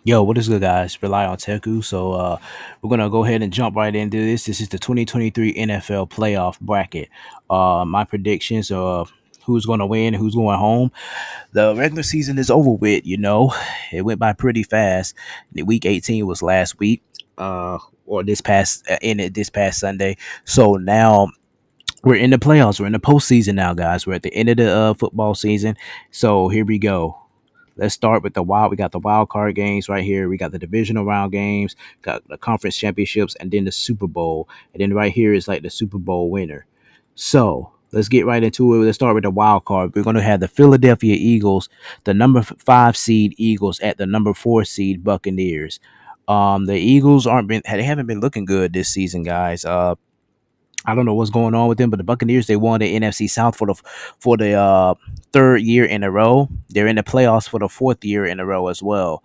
Yo, what is good, guys? Rely on Teku. We're gonna go ahead and jump right into this. This is the 2023 NFL playoff bracket. My predictions of who's gonna win, who's going home. The regular season is over with. It went by pretty fast. The week 18 was last week, or this past ended this past Sunday. So now we're in the playoffs. We're in the postseason now, guys. We're at the end of the football season. So here we go. Let's start with the wild. We got the wild card games right here. We got the divisional round games, got the conference championships, and then the Super Bowl. And then right here is like the Super Bowl winner. So let's get right into it. Let's start with the wild card. We're going to have the Philadelphia Eagles, the number five seed Eagles at the number four seed Buccaneers. The Eagles they haven't been looking good this season, guys. I don't know what's going on with them, but the Buccaneers they won the NFC South for the third year in a row. They're in the playoffs for the fourth year in a row as well.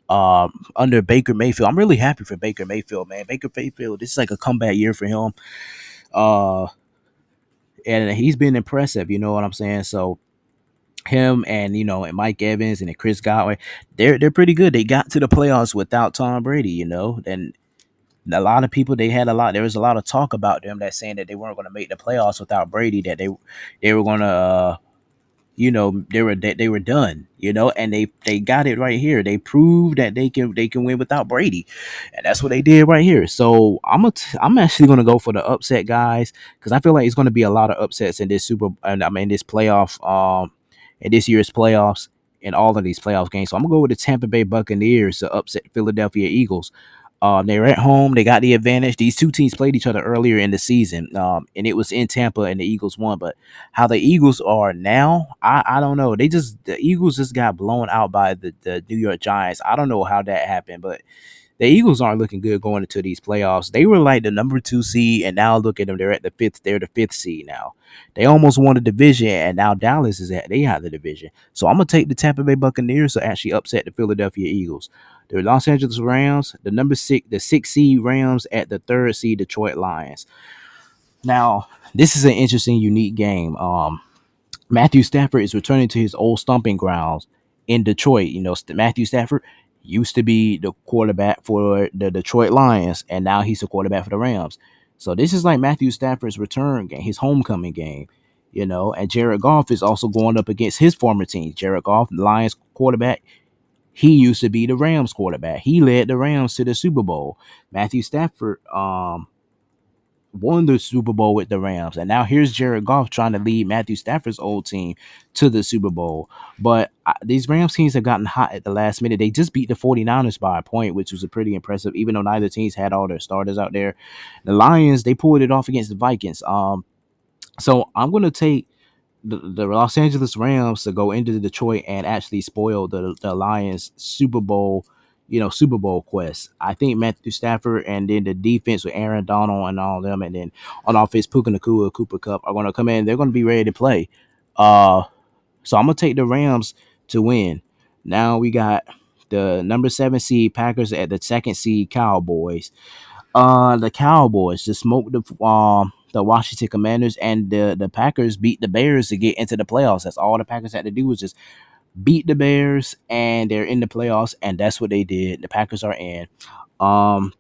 Under Baker Mayfield, I'm really happy for Baker Mayfield, man. Baker Mayfield, this is like a comeback year for him. Uh, and he's been impressive. You know what I'm saying? So him and and Mike Evans and Chris Godwin, they're pretty good. They got to the playoffs without Tom Brady. And a lot of people there was a lot of talk about them that saying that they weren't going to make the playoffs without Brady, that they were going to they were done, and they got it right here. They proved that they can win without Brady, and that's what they did right here. So I'm actually going to go for the upset, guys, because I feel like it's going to be a lot of upsets in this super and I mean this playoff in this year's playoffs and all of these playoff games. So I'm gonna go with the Tampa Bay Buccaneers to upset Philadelphia Eagles. They're at home. They got the advantage. These two teams played each other earlier in the season, and it was in Tampa, and the Eagles won. But how the Eagles are now, I don't know. The Eagles just got blown out by the New York Giants. I don't know how that happened, but the Eagles aren't looking good going into these playoffs. They were like the number two seed, and now look at them. They're at the fifth. They're the fifth seed now. They almost won the division, and now Dallas is at they have the division. So I'm gonna take the Tampa Bay Buccaneers to actually upset the Philadelphia Eagles. The Los Angeles Rams, the six seed Rams at the third seed Detroit Lions. Now this is an interesting, unique game. Matthew Stafford is returning to his old stomping grounds in Detroit. Matthew Stafford used to be the quarterback for the Detroit Lions, and now he's the quarterback for the Rams. So this is like Matthew Stafford's return game, his homecoming game. And Jared Goff is also going up against his former team. Jared Goff, the Lions quarterback, he used to be the Rams quarterback. He led the Rams to the Super Bowl. Matthew Stafford, won the Super Bowl with the Rams. And now here's Jared Goff trying to lead Matthew Stafford's old team to the Super Bowl. But these Rams teams have gotten hot at the last minute. They just beat the 49ers by a point, which was a pretty impressive, even though neither teams had all their starters out there. The Lions, they pulled it off against the Vikings. So I'm going to take the Los Angeles Rams to go into Detroit and actually spoil the Lions Super Bowl quest. I think Matthew Stafford and then the defense with Aaron Donald and all of them, and then on offense Puka Nakua, Cooper Cup are going to come in. They're going to be ready to play. Uh, so I'm going to take the Rams to win. Now we got the number seven seed Packers at the second seed Cowboys. The Cowboys just smoked the Washington Commanders, and the Packers beat the Bears to get into the playoffs. That's all the Packers had to do was just beat the Bears, and they're in the playoffs, and that's what they did. The Packers are in. Um,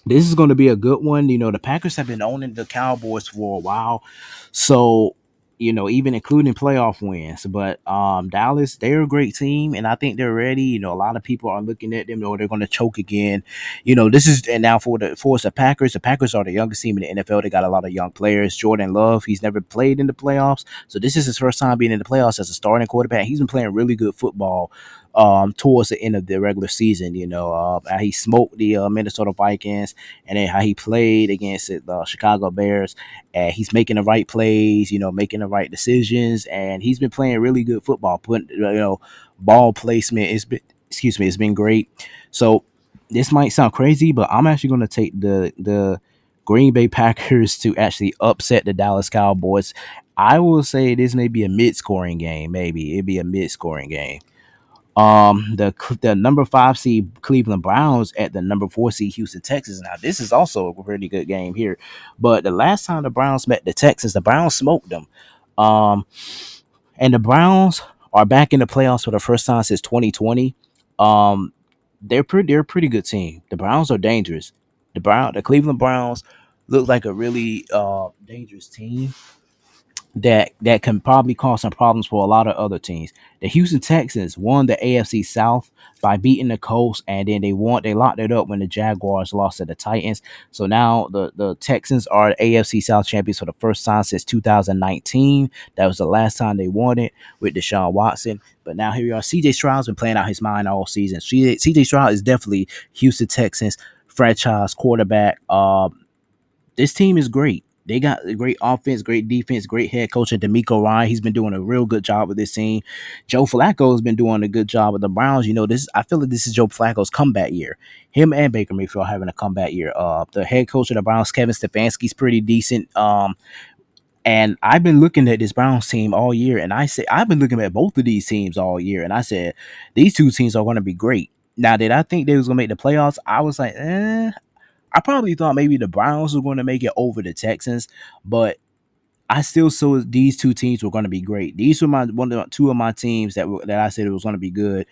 this is going to be a good one. The Packers have been owning the Cowboys for a while, so even including playoff wins. But Dallas, they're a great team, and I think they're ready. A lot of people are looking at them. They're going to choke again. This is and now for the Packers. The Packers are the youngest team in the NFL. They got a lot of young players. Jordan Love, he's never played in the playoffs, so this is his first time being in the playoffs as a starting quarterback. He's been playing really good football towards the end of the regular season. How he smoked the Minnesota Vikings, and then how he played against the Chicago Bears. And he's making the right plays, making the right decisions, and he's been playing really good football. Putting ball placement is been, excuse me, it's been great. So this might sound crazy, but I'm actually going to take the Green Bay Packers to actually upset the Dallas Cowboys. I will say this may be a mid-scoring game. Maybe it'd be a mid-scoring game. The number five seed Cleveland Browns at the number four seed Houston Texans. Now this is also a pretty good game here, but the last time the Browns met the Texans, the Browns smoked them. Um, and the Browns are back in the playoffs for the first time since 2020. Um, they're a pretty good team. The Browns are dangerous. The Cleveland Browns look like a really dangerous team that can probably cause some problems for a lot of other teams. The Houston Texans won the AFC South by beating the Colts, and then they locked it up when the Jaguars lost to the Titans. So now the Texans are AFC South champions for the first time since 2019. That was the last time they won it with Deshaun Watson. But now here we are. CJ Stroud's been playing out his mind all season. CJ Stroud is definitely Houston Texans franchise quarterback. This team is great. They got a great offense, great defense, great head coach, and D'Amico Ryan. He's been doing a real good job with this team. Joe Flacco has been doing a good job with the Browns. You know, this I feel like this is Joe Flacco's comeback year. Him and Baker Mayfield having a comeback year. The head coach of the Browns, Kevin Stefanski's pretty decent. And I've been looking at this Browns team all year, and I say I've been looking at both of these teams all year, and I said these two teams are going to be great. Now, did I think they was going to make the playoffs? I was like, I probably thought maybe the Browns were going to make it over the Texans, but I still saw these two teams were going to be great. These were two of my teams that I said it was going to be good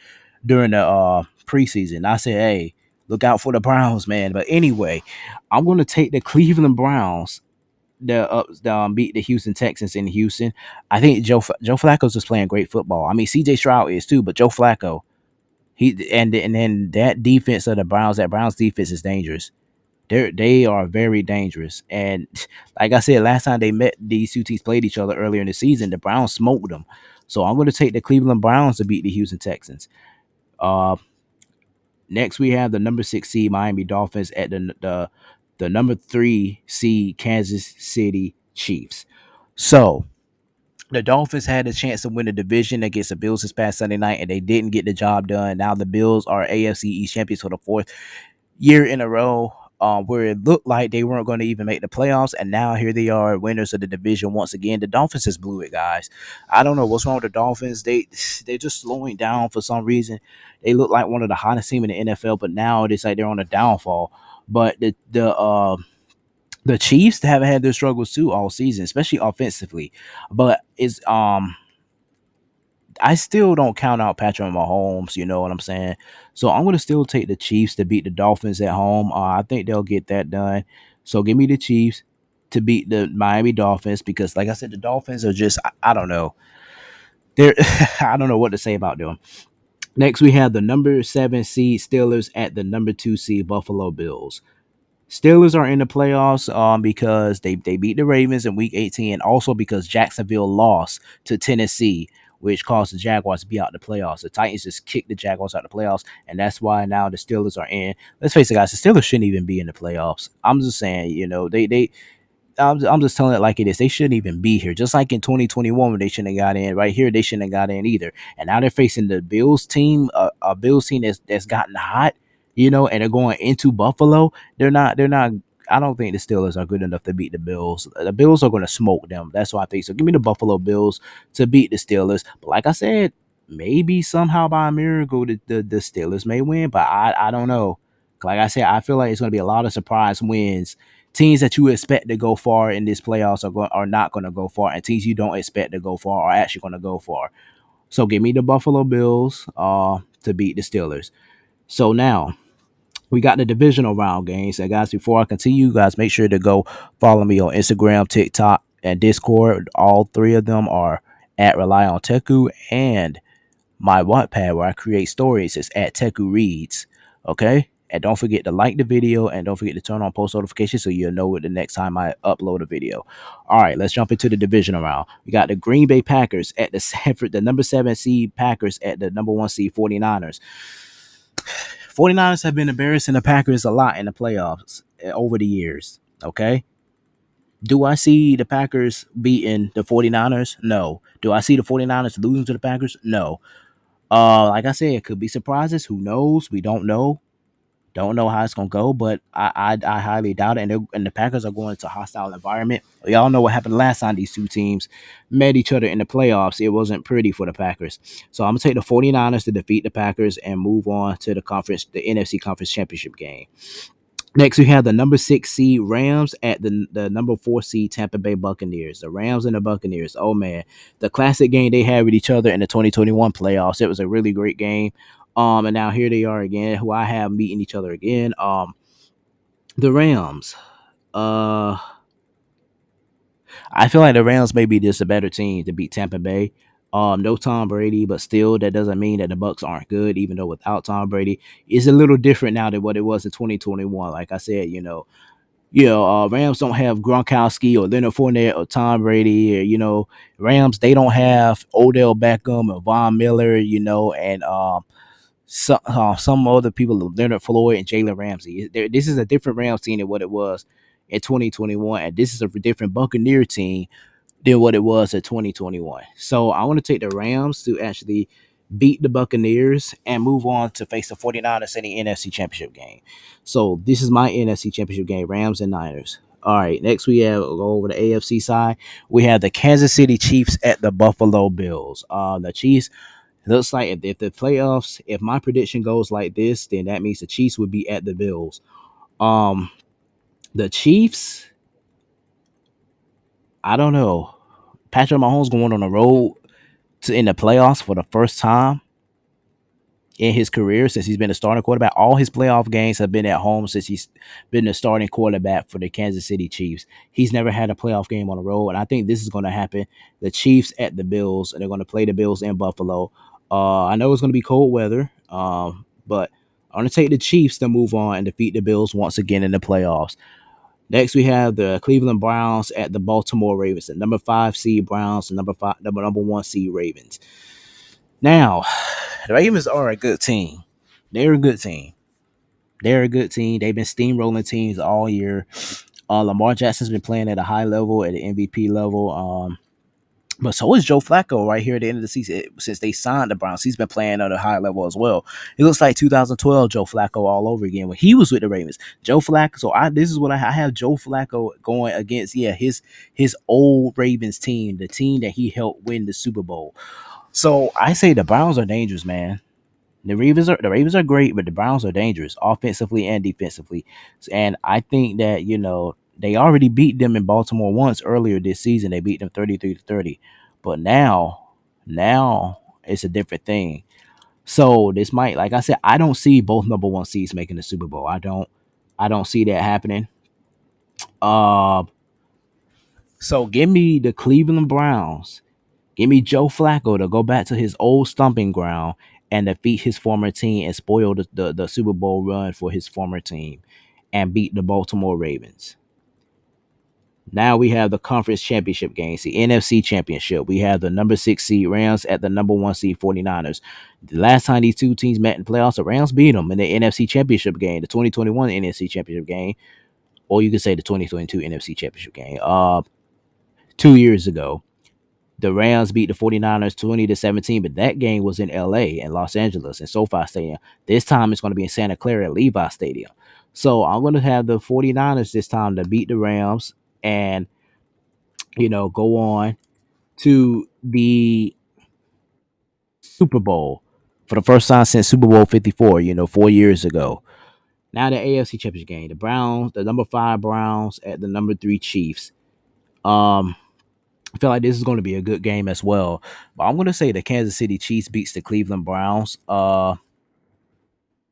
during the preseason. I said, hey, look out for the Browns, man. But anyway, I'm going to take the Cleveland Browns beat the Houston Texans in Houston. I think Joe Flacco's just playing great football. I mean, CJ Stroud is too, but Joe Flacco, and then that defense of the Browns, that Browns defense is dangerous. They are very dangerous. And like I said, last time they met, these two teams played each other earlier in the season. The Browns smoked them. So I'm going to take the Cleveland Browns to beat the Houston Texans. Uh, Next we have the number 6 seed Miami Dolphins at the number 3 seed Kansas City Chiefs. So the Dolphins had a chance to win the division against the Bills this past Sunday night, and they didn't get the job done. Now the Bills are AFC East champions for the fourth year in a row, where it looked like they weren't going to even make the playoffs, and now here they are, winners of the division once again. The Dolphins just blew it, guys. I don't know what's wrong with the Dolphins. They're just slowing down for some reason. They look like one of the hottest team in the NFL, but now it's like they're on a downfall. But the Chiefs haven't had their struggles too all season, especially offensively. But it's I still don't count out Patrick Mahomes. You know what I'm saying? So I'm gonna still take the Chiefs to beat the Dolphins at home. I think they'll get that done. So give me the Chiefs to beat the Miami Dolphins because, like I said, the Dolphins are just I don't know. They're I don't know what to say about them. Next, we have the number 7 seed Steelers at the number 2 seed Buffalo Bills. Steelers are in the playoffs because they beat the Ravens in week 18 and also because Jacksonville lost to Tennessee, which caused the Jaguars to be out of the playoffs. The Titans just kicked the Jaguars out of the playoffs, and that's why now the Steelers are in. Let's face it, guys, the Steelers shouldn't even be in the playoffs. I'm just saying, you know, I'm just telling it like it is. They shouldn't even be here. Just like in 2021 when they shouldn't have got in. Right here, they shouldn't have got in either. And now they're facing the Bills team, a Bills team that's gotten hot, you know, and they're going into Buffalo. They're not. I don't think the Steelers are good enough to beat the Bills. The Bills are going to smoke them. That's what I think. So give me the Buffalo Bills to beat the Steelers. But like I said, maybe somehow by a miracle the Steelers may win. But I don't know. Like I said, I feel like it's going to be a lot of surprise wins. Teams that you expect to go far in this playoffs are not going to go far, and teams you don't expect to go far are actually going to go far. So give me the Buffalo Bills to beat the Steelers. So now we got the divisional round games. And guys, before I continue, guys, make sure to go follow me on Instagram, TikTok, and Discord. All three of them are at Rely on Teku, and my Wattpad where I create stories is at Teku Reads. Okay? And don't forget to like the video and don't forget to turn on post notifications so you'll know it the next time I upload a video. All right, let's jump into the divisional round. We got the Green Bay Packers at the number 7 seed Packers at the number 1 seed 49ers. 49ers have been embarrassing the Packers a lot in the playoffs over the years. Okay? Do I see the Packers beating the 49ers? No. Do I see the 49ers losing to the Packers? No. Like I said, it could be surprises. Who knows? We don't know. Don't know how it's gonna go, but I highly doubt it. And the Packers are going to a hostile environment. Y'all know what happened last time these two teams met each other in the playoffs. It wasn't pretty for the Packers. So I'm gonna take the 49ers to defeat the Packers and move on to the NFC Conference Championship game. Next, we have the number 6 seed Rams at the number 4 seed Tampa Bay Buccaneers. The Rams and the Buccaneers. Oh man, the classic game they had with each other in the 2021 playoffs. It was a really great game. And now here they are again, who I have meeting each other again. The Rams. Uh, I feel like the Rams may be just a better team to beat Tampa Bay. No Tom Brady, but still, that doesn't mean that the Bucks aren't good. Even though without Tom Brady, it's a little different now than what it was in 2021. Like I said, Rams don't have Gronkowski or Leonard Fournette or Tom Brady. Or, Rams, they don't have Odell Beckham or Von Miller. And some other people, Leonard Floyd and Jalen Ramsey. This is a different Rams team than what it was in 2021, and this is a different Buccaneer team than what it was in 2021. So I want to take the Rams to actually beat the Buccaneers and move on to face the 49ers in the NFC Championship game. So this is my NFC Championship game, Rams and Niners. All right, next we have go over the AFC side. We have the Kansas City Chiefs at the Buffalo Bills. The Chiefs looks like if the playoffs, if my prediction goes like this, then that means the Chiefs would be at the Bills. Um, the Chiefs, I don't know. Patrick Mahomes going on the road in the playoffs for the first time in his career since he's been a starting quarterback. All his playoff games have been at home since he's been the starting quarterback for the Kansas City Chiefs. He's never had a playoff game on the road, and I think this is going to happen. The Chiefs at the Bills, and they're going to play the Bills in Buffalo. I know it's going to be cold weather, but I'm going to take the Chiefs to move on and defeat the Bills once again in the playoffs. Next, we have the Cleveland Browns at the Baltimore Ravens, the number 5 seed Browns, and number 1 seed Ravens. Now, the Ravens are a good team. They're a good team. They're a good team. They've been steamrolling teams all year. Lamar Jackson's been playing at a high level, at the MVP level. But so is Joe Flacco right here at the end of the season. Since they signed the Browns, he's been playing at a high level as well. It looks like 2012 Joe Flacco all over again when he was with the Ravens. Joe Flacco. So this is what I have Joe Flacco going against. Yeah, his old Ravens team, the team that he helped win the Super Bowl. So I say the Browns are dangerous, man. The Ravens are great, but the Browns are dangerous offensively and defensively. And I think that they already beat them in Baltimore once earlier this season. They beat them 33-30, but now it's a different thing. So this might, like I said, I don't see both number 1 seeds making the Super Bowl. I don't see that happening. Uh, so give me the Cleveland Browns. Give me Joe Flacco to go back to his old stomping ground and defeat his former team and spoil the Super Bowl run for his former team and beat the Baltimore Ravens. Now we have the conference championship games, the NFC championship. We have the number 6 seed Rams at the number 1 seed 49ers. The last time these two teams met in playoffs, the Rams beat them in the NFC championship game, the 2021 NFC championship game, or you could say the 2022 NFC championship game. 2 years ago. The Rams beat the 49ers 20-17, but that game was in LA and Los Angeles in SoFi Stadium. This time it's going to be in Santa Clara at Levi Stadium. So I'm going to have the 49ers this time to beat the Rams and, go on to the Super Bowl for the first time since Super Bowl 54, 4 years ago. Now the AFC Championship game, the Browns, the number 5 Browns at the number 3 Chiefs. Um, I feel like this is going to be a good game as well. But I'm going to say the Kansas City Chiefs beats the Cleveland Browns.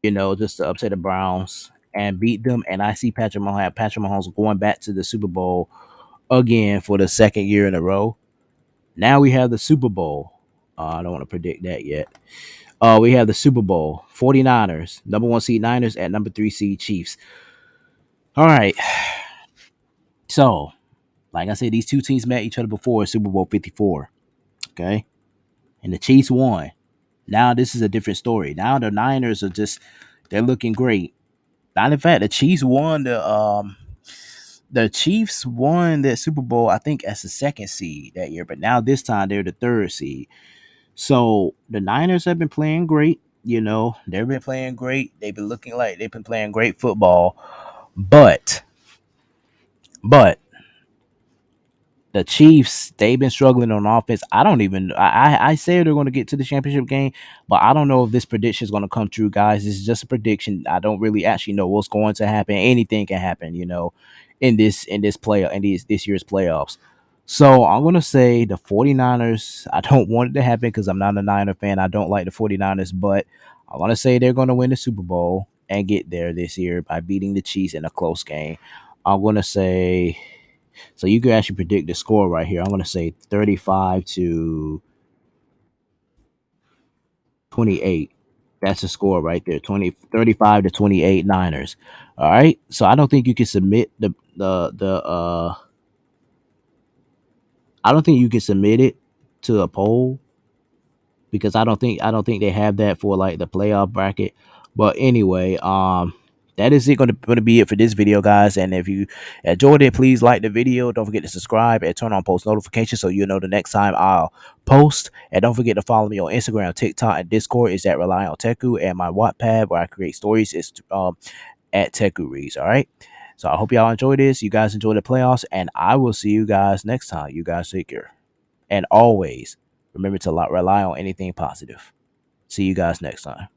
Just to upset the Browns and beat them. And I see Patrick Mahomes going back to the Super Bowl again for the second year in a row. Now we have the Super Bowl. I don't want to predict that yet. We have the Super Bowl 49ers, number 1 seed Niners at number 3 seed Chiefs. All right. So, like I said, these two teams met each other before Super Bowl 54. Okay. And the Chiefs won. Now this is a different story. Now the Niners are they're looking great. Not in fact, the Chiefs won that Super Bowl, I think, as the 2nd seed that year, but now this time they're the 3rd seed. So the Niners have been playing great. They've been playing great. They've been looking like they've been playing great football. But the Chiefs, they've been struggling on offense. I don't even I say they're going to get to the championship game, but I don't know if this prediction is going to come true, guys. This is just a prediction. I don't really actually know what's going to happen. Anything can happen, in this year's playoffs. So I'm going to say the 49ers. I don't want it to happen because I'm not a Niner fan. I don't like the 49ers, but I want to say they're going to win the Super Bowl and get there this year by beating the Chiefs in a close game. I'm going to say, so you can actually predict the score right here. I'm going to say 35 to 28. That's the score right there. 35 to 28 Niners. All right. So I don't think you can submit the I don't think you can submit it to a poll because I don't think they have that for like the playoff bracket. But anyway, that is it gonna be it for this video, guys. And if you enjoyed it, please like the video. Don't forget to subscribe and turn on post notifications so you'll know the next time I'll post. And don't forget to follow me on Instagram, TikTok, and Discord is at Rely on Teku, and my Wattpad where I create stories is at Teku Reads. All right. So I hope y'all enjoy this. You guys enjoy the playoffs, and I will see you guys next time. You guys take care. And always remember to rely on anything positive. See you guys next time.